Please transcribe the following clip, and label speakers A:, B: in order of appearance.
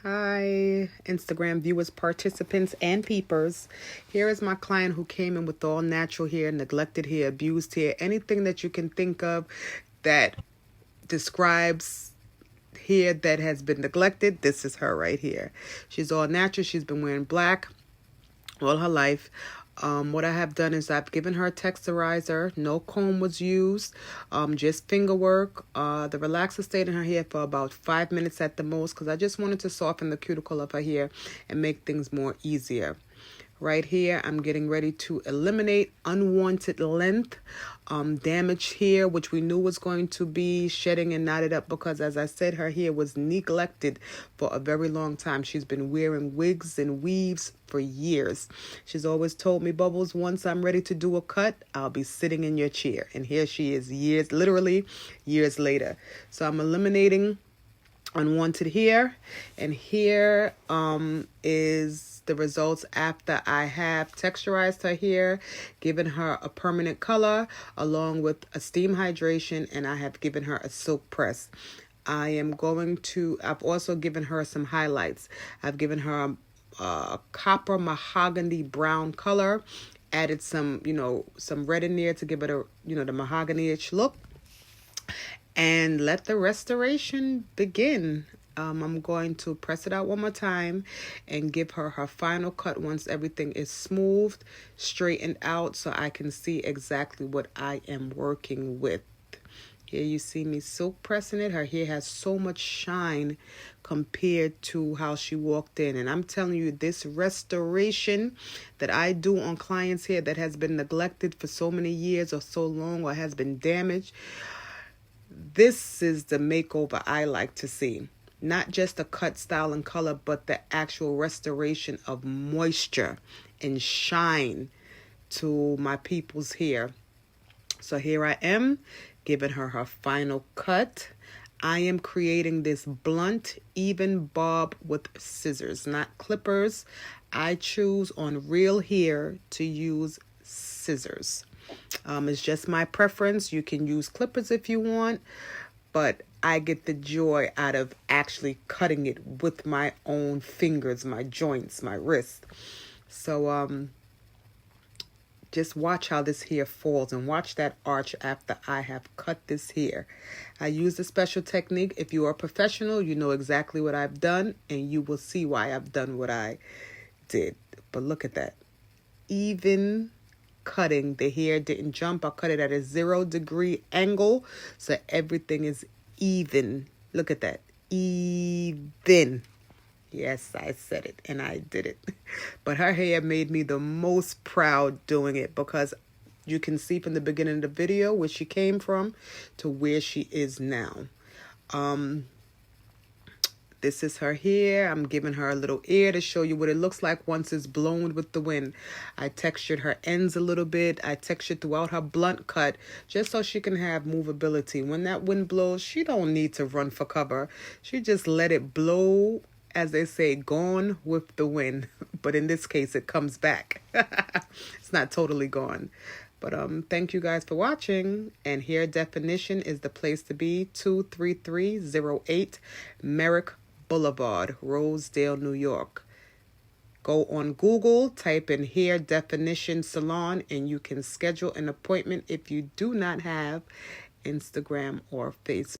A: Hi, Instagram viewers, participants, and peepers. Here is my client who came in with all natural hair, neglected hair, abused hair, anything that you can think of that describes hair that has been neglected. This is her right here. She's all natural. She's been wearing black all her life. What I have done is I've given her a texturizer. No comb was used, just finger work. The relaxer stayed in her hair for about 5 minutes at the most because I just wanted to soften the cuticle of her hair and make things more easier. Right here, I'm getting ready to eliminate unwanted length, damaged hair, which we knew was going to be shedding and knotted up because, as I said, her hair was neglected for a very long time. She's been wearing wigs and weaves for years. She's always told me, Bubbles, once I'm ready to do a cut, I'll be sitting in your chair. And here she is literally years later. So I'm eliminating unwanted hair, and here is the results after I have texturized her hair, given her a permanent color along with a steam hydration, and I have given her a silk press. I've also given her some highlights. I've given her a copper mahogany brown color, added some red in there to give it the mahogany-ish look, and let the restoration begin. I'm going to press it out one more time and give her her final cut once everything is smoothed, straightened out, so I can see exactly what I am working with. Here you see me silk pressing it. Her hair has so much shine compared to how she walked in. And I'm telling you, this restoration that I do on clients' hair that has been neglected for so many years or so long or has been damaged, this is the makeover I like to see. Not just the cut, style, and color, but the actual restoration of moisture and shine to my people's hair. So here I am, giving her her final cut. I am creating this blunt, even bob with scissors, not clippers. I choose on real hair to use scissors. It's just my preference. You can use clippers if you want, but I get the joy out of actually cutting it with my own fingers, my joints, my wrists. So just watch how this hair falls and watch that arch after I have cut this hair. I use a special technique. If you are a professional, you know exactly what I've done, and you will see why I've done what I did. But look at that. Even cutting, the hair didn't jump. I cut it at a 0-degree angle, so everything is even. Look at that. Even. Yes, I said it and I did it. But her hair made me the most proud doing it because you can see from the beginning of the video where she came from to where she is now. This is her hair. I'm giving her a little ear to show you what it looks like once it's blown with the wind. I textured her ends a little bit. I textured throughout her blunt cut just so she can have movability. When that wind blows, she don't need to run for cover. She just let it blow, as they say, gone with the wind. But in this case, it comes back. It's not totally gone. But thank you guys for watching. And Hair Definition is the place to be. 23308 Merrick Boulevard, Rosedale, New York. Go on Google, type in Hair Definition Salon, and you can schedule an appointment if you do not have Instagram or Facebook.